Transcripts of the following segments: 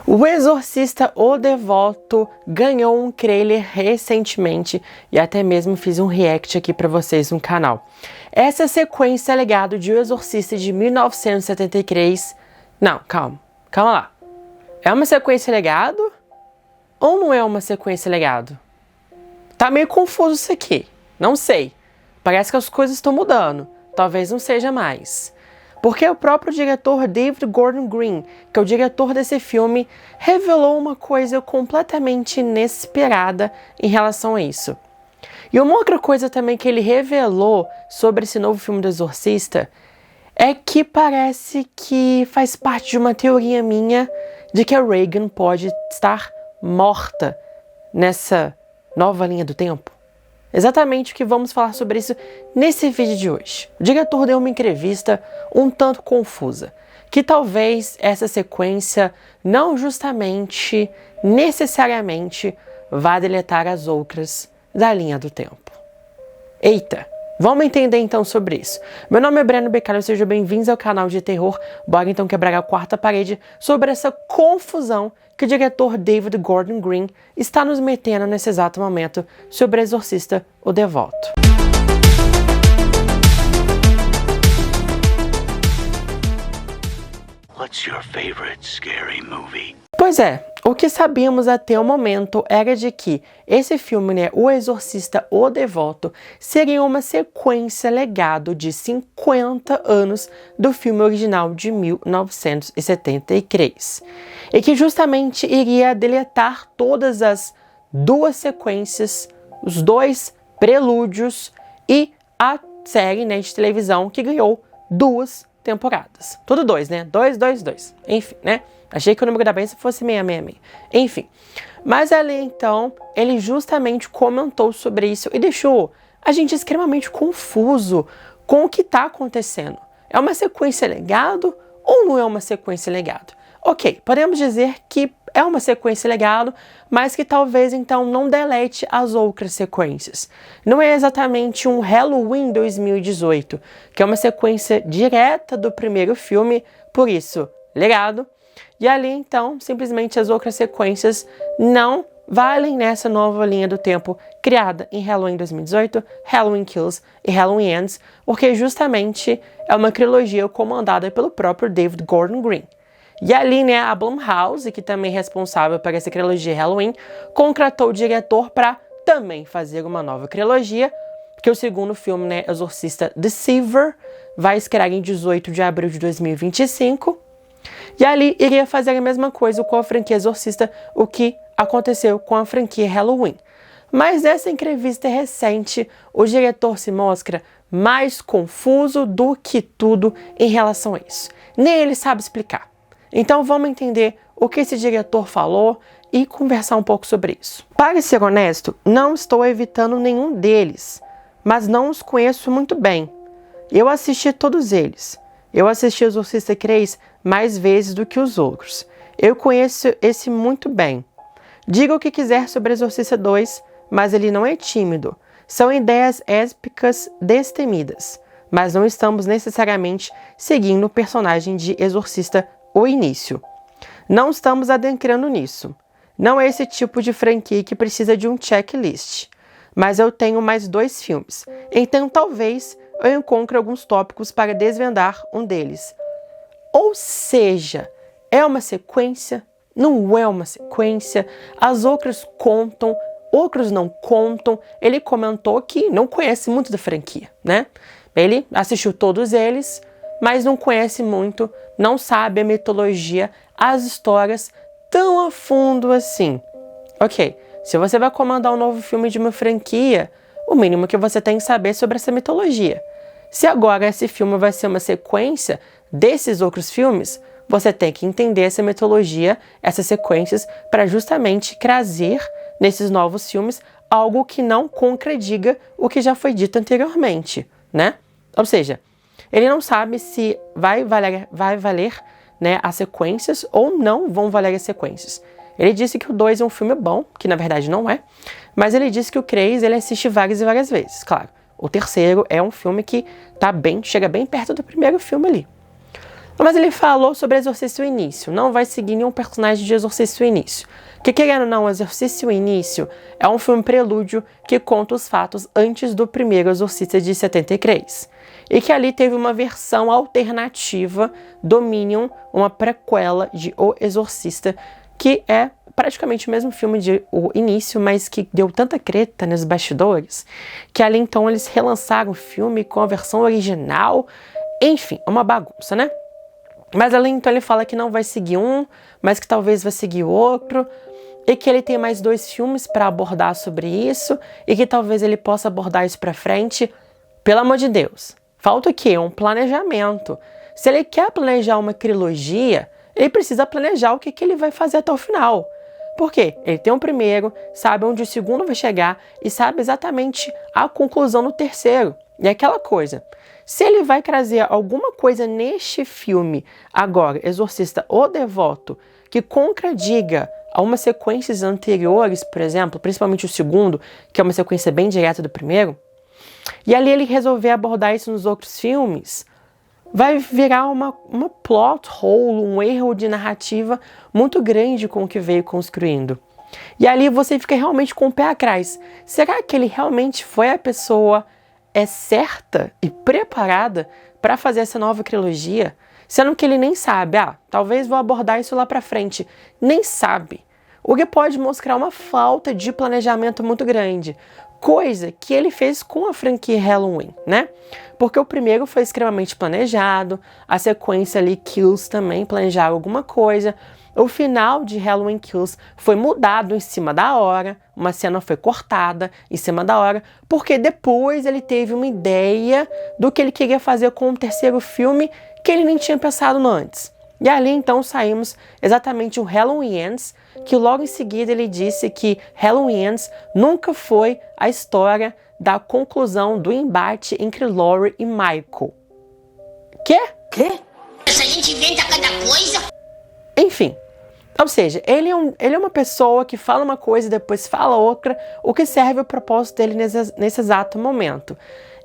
O Exorcista O Devoto ganhou um trailer recentemente e até mesmo fiz um react aqui pra vocês no canal. Essa sequência é legado de O Exorcista de 1973. Não, calma lá. É uma sequência legado ou não é uma sequência legado? Tá meio confuso isso aqui, não sei. Parece que as coisas estão mudando, talvez não seja mais. Porque o próprio diretor David Gordon Green, que é o diretor desse filme, revelou uma coisa completamente inesperada em relação a isso. E uma outra coisa também que ele revelou sobre esse novo filme do Exorcista é que parece que faz parte de uma teoria minha de que a Regan pode estar morta nessa nova linha do tempo. Exatamente o que vamos falar sobre isso nesse vídeo de hoje. O diretor deu uma entrevista um tanto confusa, que talvez essa sequência não justamente, necessariamente, vá deletar as outras da linha do tempo. Eita! Vamos entender então sobre isso. Meu nome é Breno Beccario, sejam bem-vindos ao canal de terror. Bora então quebrar a quarta parede sobre essa confusão que o diretor David Gordon Green está nos metendo nesse exato momento sobre Exorcista O Devoto. What's your favorite scary movie? Pois é, o que sabíamos até o momento era de que esse filme, O Exorcista O Devoto, seria uma sequência legado de 50 anos do filme original de 1973. E que justamente iria deletar todas as duas sequências, os dois prelúdios e a série de televisão que ganhou duas temporadas. Tudo dois, né? Dois. Enfim, né? Achei que o número da bênção fosse 666. Enfim. Mas ali, então, ele justamente comentou sobre isso e deixou a gente extremamente confuso com o que está acontecendo. É uma sequência legado ou não é uma sequência legado? Ok, podemos dizer que é uma sequência legado, mas que talvez, então, não delete as outras sequências. Não é exatamente um Halloween 2018, que é uma sequência direta do primeiro filme, por isso, legado. E ali, então, simplesmente as outras sequências não valem nessa nova linha do tempo criada em Halloween 2018, Halloween Kills e Halloween Ends, porque justamente é uma trilogia comandada pelo próprio David Gordon Green. E ali, a Blumhouse, que também é responsável por essa trilogia Halloween, contratou o diretor para também fazer uma nova trilogia, porque o segundo filme, Exorcista Deceiver, vai estrear em 18 de abril de 2025. E ali iria fazer a mesma coisa com a franquia Exorcista, o que aconteceu com a franquia Halloween. Mas nessa entrevista recente, o diretor se mostra mais confuso do que tudo em relação a isso. Nem ele sabe explicar. Então vamos entender o que esse diretor falou e conversar um pouco sobre isso. Para ser honesto, não estou evitando nenhum deles, mas não os conheço muito bem. Eu assisti todos eles. Eu assisti o Exorcista 3 mais vezes do que os outros. Eu conheço esse muito bem. Diga o que quiser sobre Exorcista 2, mas ele não é tímido. São ideias épicas destemidas, mas não estamos necessariamente seguindo o personagem de Exorcista o início. Não estamos adentrando nisso. Não é esse tipo de franquia que precisa de um checklist. Mas eu tenho mais 2 filmes, então talvez eu encontre alguns tópicos para desvendar um deles. Ou seja, é uma sequência? Não é uma sequência? As outras contam, outros não contam. Ele comentou que não conhece muito da franquia, Ele assistiu todos eles, mas não conhece muito, não sabe a mitologia, as histórias tão a fundo assim. Ok, se você vai comandar um novo filme de uma franquia, o mínimo que você tem que saber sobre essa mitologia. Se agora esse filme vai ser uma sequência desses outros filmes, você tem que entender essa mitologia, essas sequências, para justamente trazer nesses novos filmes algo que não contradiga o que já foi dito anteriormente, Ou seja, ele não sabe se vai valer as sequências ou não vão valer as sequências. Ele disse que o 2 é um filme bom, que na verdade não é, mas ele disse que o 3 ele assiste várias e várias vezes, claro. O terceiro é um filme que chega bem perto do primeiro filme ali. Mas ele falou sobre Exorcista o Início. Não vai seguir nenhum personagem de Exorcista o Início. Que, querendo ou não, Exorcista o Início é um filme prelúdio que conta os fatos antes do primeiro Exorcista de 73. E que ali teve uma versão alternativa do Minion, uma prequela de O Exorcista, que é praticamente o mesmo filme de O Início, mas que deu tanta treta nos bastidores, que ali então eles relançaram o filme com a versão original. Enfim, uma bagunça, né? Mas ali então ele fala que não vai seguir um, mas que talvez vai seguir outro, e que ele tem mais 2 filmes para abordar sobre isso, e que talvez ele possa abordar isso para frente. Pelo amor de Deus, falta o quê? Um planejamento. Se ele quer planejar uma trilogia, ele precisa planejar o que ele vai fazer até o final. Por quê? Ele tem o primeiro, sabe onde o segundo vai chegar e sabe exatamente a conclusão do terceiro. E aquela coisa, se ele vai trazer alguma coisa neste filme, agora, Exorcista o Devoto, que contradiga a umas sequências anteriores, por exemplo, principalmente o segundo, que é uma sequência bem direta do primeiro, e ali ele resolver abordar isso nos outros filmes, vai virar uma plot hole, um erro de narrativa muito grande com o que veio construindo. E ali você fica realmente com o pé atrás. Será que ele realmente foi a pessoa certa e preparada para fazer essa nova trilogia? Sendo que ele nem sabe, talvez vou abordar isso lá pra frente. Nem sabe. O que pode mostrar uma falta de planejamento muito grande. Coisa que ele fez com a franquia Halloween, né? Porque o primeiro foi extremamente planejado, a sequência ali, Kills, também planejaram alguma coisa. O final de Halloween Kills foi mudado em cima da hora, uma cena foi cortada em cima da hora, porque depois ele teve uma ideia do que ele queria fazer com o terceiro filme que ele nem tinha pensado no antes. E ali então saímos exatamente o Halloween Ends, que logo em seguida ele disse que Halloween Ends nunca foi a história da conclusão do embate entre Laurie e Michael. Quê? Essa gente inventa cada coisa. Enfim, ou seja, ele é uma pessoa que fala uma coisa e depois fala outra, o que serve o propósito dele nesse exato momento.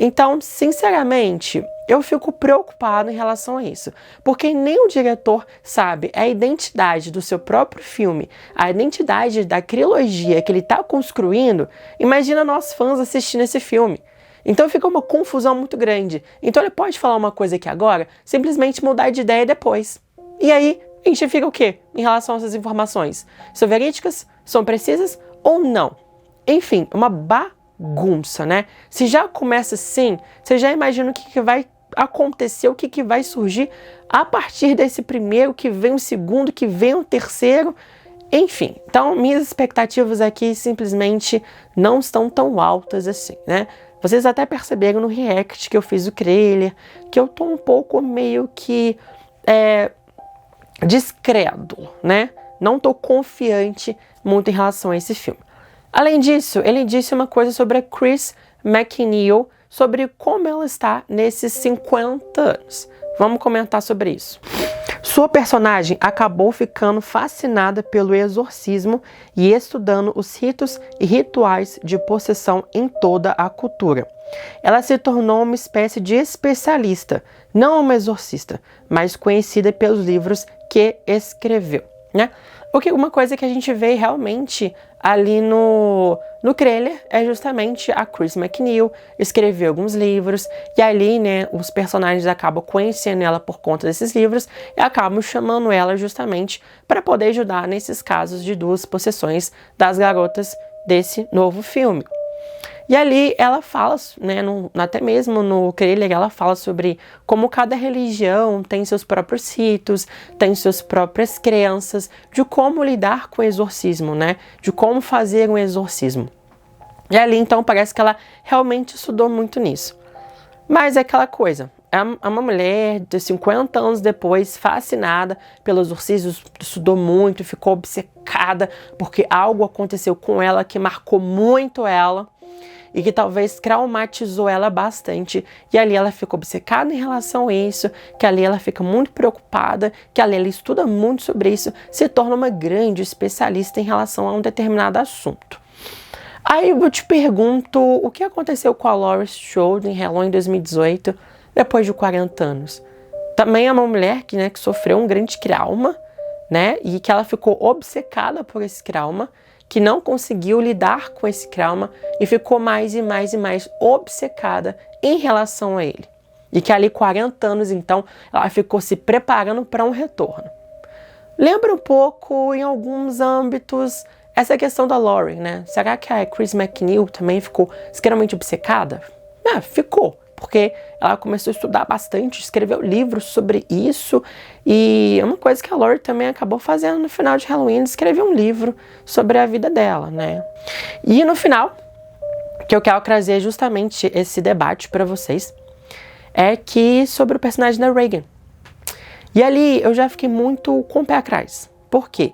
Então, sinceramente, eu fico preocupado em relação a isso, porque nem o diretor sabe a identidade do seu próprio filme, a identidade da trilogia que ele está construindo. Imagina nós fãs assistindo esse filme. Então fica uma confusão muito grande. Então ele pode falar uma coisa aqui agora, simplesmente mudar de ideia depois. E aí, a gente fica o quê em relação a essas informações? São verídicas? São precisas ou não? Enfim, uma bagunça, né? Se já começa assim, você já imagina o que vai acontecer, o que vai surgir a partir desse primeiro, que vem o segundo, que vem o terceiro. Enfim, então minhas expectativas aqui simplesmente não estão tão altas assim, né? Vocês até perceberam no react que eu fiz o trailer, que eu tô um pouco meio que descrédulo, né? Não tô confiante muito em relação a esse filme. Além disso, ele disse uma coisa sobre a Chris McNeil, sobre como ela está nesses 50 anos. Vamos comentar sobre isso. Sua personagem acabou ficando fascinada pelo exorcismo e estudando os ritos e rituais de possessão em toda a cultura. Ela se tornou uma espécie de especialista, não uma exorcista, mas conhecida pelos livros que escreveu, né? Uma coisa que a gente vê realmente ali no trailer é justamente a Chris McNeil escreveu alguns livros e ali, né, os personagens acabam conhecendo ela por conta desses livros e acabam chamando ela justamente para poder ajudar nesses casos de 2 possessões das garotas desse novo filme. E ali ela fala, né, até mesmo no trailer, ela fala sobre como cada religião tem seus próprios ritos, tem suas próprias crenças, de como lidar com o exorcismo, né, de como fazer um exorcismo. E ali então parece que ela realmente estudou muito nisso. Mas é aquela coisa, é uma mulher de 50 anos depois, fascinada pelo exorcismo, estudou muito, ficou obcecada porque algo aconteceu com ela que marcou muito ela e que talvez traumatizou ela bastante, e ali ela fica obcecada em relação a isso, que ali ela fica muito preocupada, que ali ela estuda muito sobre isso, se torna uma grande especialista em relação a um determinado assunto. Aí eu te pergunto, o que aconteceu com a Laurie Strode em Halloween 2018, depois de 40 anos? também é uma mulher que, né, que sofreu um grande trauma, né, e que ela ficou obcecada por esse trauma, que não conseguiu lidar com esse trauma e ficou mais e mais e mais obcecada em relação a ele. E que ali 40 anos, então, ela ficou se preparando para um retorno. Lembra um pouco, em alguns âmbitos, essa questão da Lauren, né? Será que a Chris McNeil também ficou extremamente obcecada? Ficou, porque ela começou a estudar bastante, escreveu livros sobre isso, e é uma coisa que a Lauren também acabou fazendo no final de Halloween, escreveu um livro sobre a vida dela, né? E no final, que eu quero trazer justamente esse debate para vocês, é que sobre o personagem da Regan. E ali eu já fiquei muito com o pé atrás. Por quê?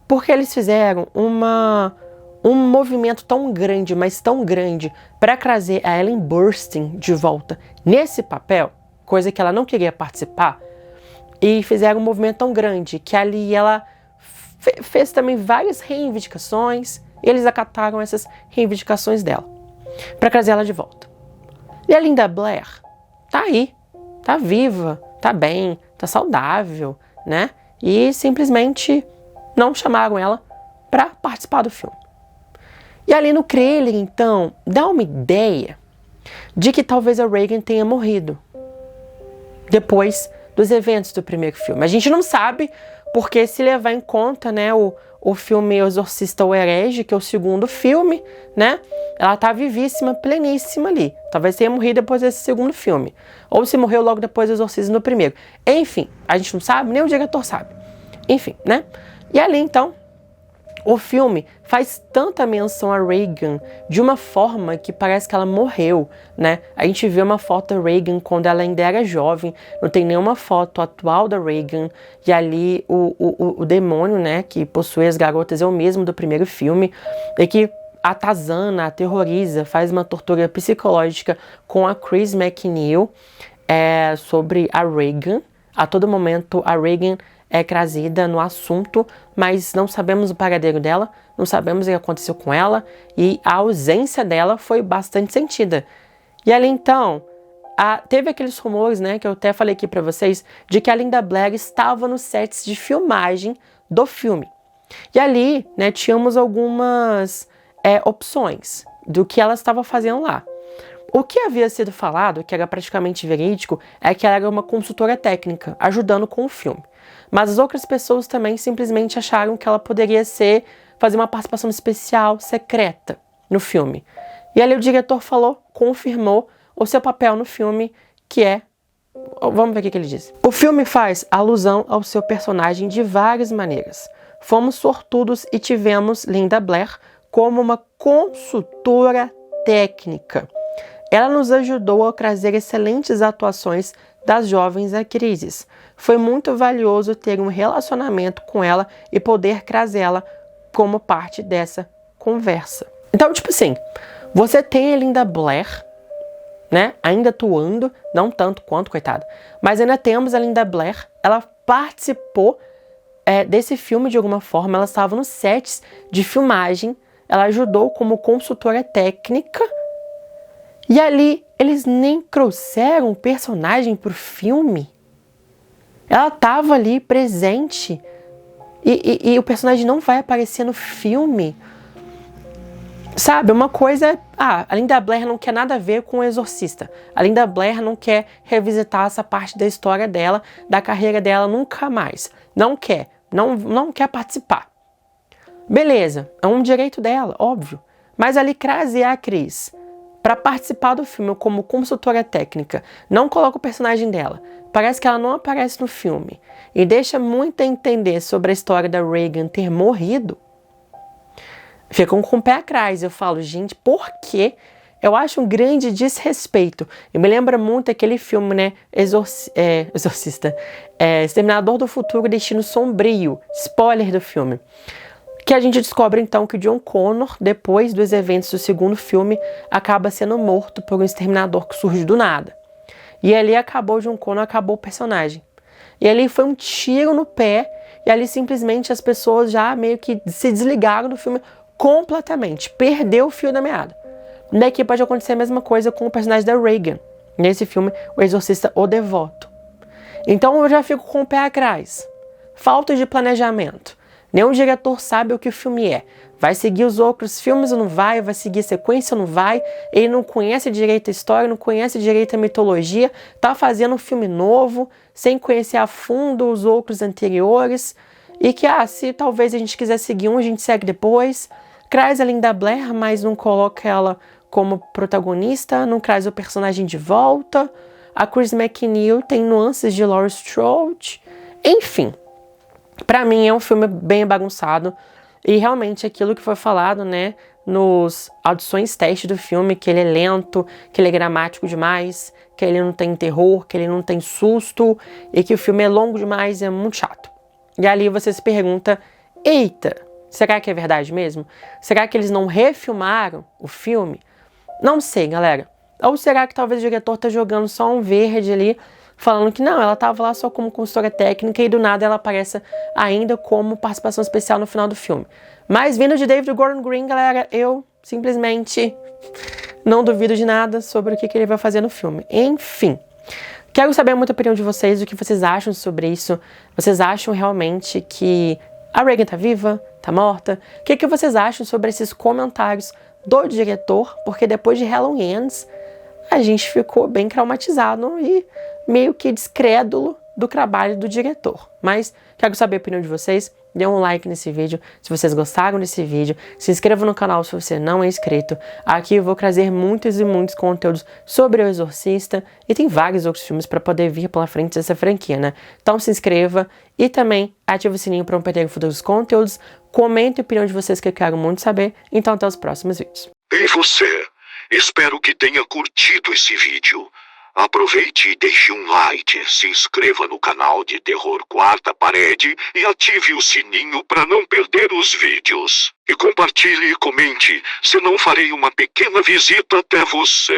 Porque eles fizeram um movimento tão grande, mas tão grande, para trazer a Ellen Burstyn de volta nesse papel, coisa que ela não queria participar, e fizeram um movimento tão grande que ali ela fez também várias reivindicações, e eles acataram essas reivindicações dela, para trazer ela de volta. E a Linda Blair tá aí, tá viva, tá bem, tá saudável, né? E simplesmente não chamaram ela para participar do filme. E ali no trailer, então, dá uma ideia de que talvez a Regan tenha morrido depois dos eventos do primeiro filme. A gente não sabe, porque se levar em conta, né, o filme O Exorcista o Herege, que é o segundo filme, né, ela tá vivíssima, pleníssima ali. Talvez tenha morrido depois desse segundo filme. Ou se morreu logo depois do Exorcismo no primeiro. Enfim, a gente não sabe, nem o diretor sabe. Enfim, né? E ali, então, o filme faz tanta menção a Regan de uma forma que parece que ela morreu, né? A gente vê uma foto da Regan quando ela ainda era jovem, não tem nenhuma foto atual da Regan, e ali o demônio, né, que possui as garotas é o mesmo do primeiro filme, e que atazana, aterroriza, faz uma tortura psicológica com a Chris McNeil sobre a Regan. A todo momento a Regan é trazida no assunto, mas não sabemos o paradeiro dela, não sabemos o que aconteceu com ela, e a ausência dela foi bastante sentida. E ali então, teve aqueles rumores, né, que eu até falei aqui para vocês, de que a Linda Blair estava nos sets de filmagem do filme. E ali, né, tínhamos algumas opções do que ela estava fazendo lá. O que havia sido falado, que era praticamente verídico, é que ela era uma consultora técnica, ajudando com o filme. Mas as outras pessoas também simplesmente acharam que ela poderia fazer uma participação especial, secreta, no filme. E ali o diretor confirmou o seu papel no filme, que é... Vamos ver o que ele diz. O filme faz alusão ao seu personagem de várias maneiras. Fomos sortudos e tivemos Linda Blair como uma consultora técnica. Ela nos ajudou a trazer excelentes atuações das jovens atrizes. Foi muito valioso ter um relacionamento com ela e poder trazê-la como parte dessa conversa. Então, tipo assim, você tem a Linda Blair, né, ainda atuando, não tanto quanto, coitada, mas ainda temos a Linda Blair, ela participou desse filme de alguma forma, ela estava nos sets de filmagem, ela ajudou como consultora técnica, e ali eles nem trouxeram o personagem pro filme. Ela estava ali presente e o personagem não vai aparecer no filme. Sabe, uma coisa a Linda Blair não quer nada a ver com o Exorcista. A Linda Blair não quer revisitar essa parte da história dela, da carreira dela nunca mais. Não quer, não quer participar. Beleza, é um direito dela, óbvio. Mas ali trazer a Chris para participar do filme como consultora técnica, não coloca o personagem dela, parece que ela não aparece no filme e deixa muito a entender sobre a história da Regan ter morrido, ficam com o pé atrás. Eu falo, gente, por quê? Eu acho um grande desrespeito. E me lembra muito aquele filme, né, Exorcista, Exterminador do Futuro, Destino Sombrio, spoiler do filme. Que a gente descobre então que o John Connor, depois dos eventos do segundo filme, acaba sendo morto por um exterminador que surge do nada. E ali acabou o John Connor, acabou o personagem. E ali foi um tiro no pé, e ali simplesmente as pessoas já meio que se desligaram do filme completamente, perdeu o fio da meada. Daqui pode acontecer a mesma coisa com o personagem da Regan, nesse filme O Exorcista o Devoto. Então eu já fico com o pé atrás. Falta de planejamento. Nenhum diretor sabe o que o filme é. Vai seguir os outros filmes ou não vai? Vai seguir sequência ou não vai? Ele não conhece direito a história, não conhece direito a mitologia, tá fazendo um filme novo, sem conhecer a fundo os outros anteriores. E que, se talvez a gente quiser seguir um, a gente segue depois. Traz a Linda Blair, mas não coloca ela como protagonista, não traz o personagem de volta. A Chris McNeil tem nuances de Laurie Strode. Enfim, pra mim é um filme bem bagunçado. E realmente aquilo que foi falado, né, nos audições teste do filme, que ele é lento, que ele é gramático demais, que ele não tem terror, que ele não tem susto, e que o filme é longo demais e é muito chato. E ali você se pergunta, eita, será que é verdade mesmo? Será que eles não refilmaram o filme? Não sei, galera. Ou será que talvez o diretor tá jogando só um verde ali, falando que não, ela tava lá só como consultora técnica e do nada ela aparece ainda como participação especial no final do filme. Mas vindo de David Gordon Green, galera, eu simplesmente não duvido de nada sobre o que ele vai fazer no filme. Enfim, quero saber muito a opinião de vocês, o que vocês acham sobre isso. Vocês acham realmente que a Regan tá viva? Tá morta? O que vocês acham sobre esses comentários do diretor? Porque depois de Halloween Ends, a gente ficou bem traumatizado e meio que descrédulo do trabalho do diretor. Mas quero saber a opinião de vocês. Dê um like nesse vídeo se vocês gostaram desse vídeo. Se inscreva no canal se você não é inscrito. Aqui eu vou trazer muitos e muitos conteúdos sobre O Exorcista. E tem vários outros filmes para poder vir pela frente dessa franquia, né? Então se inscreva e também ative o sininho para não perder futuros conteúdos. Comente a opinião de vocês que eu quero muito saber. Então até os próximos vídeos. E você? Espero que tenha curtido esse vídeo. Aproveite e deixe um like, se inscreva no canal de Terror Quarta Parede e ative o sininho para não perder os vídeos. E compartilhe e comente, senão farei uma pequena visita até você.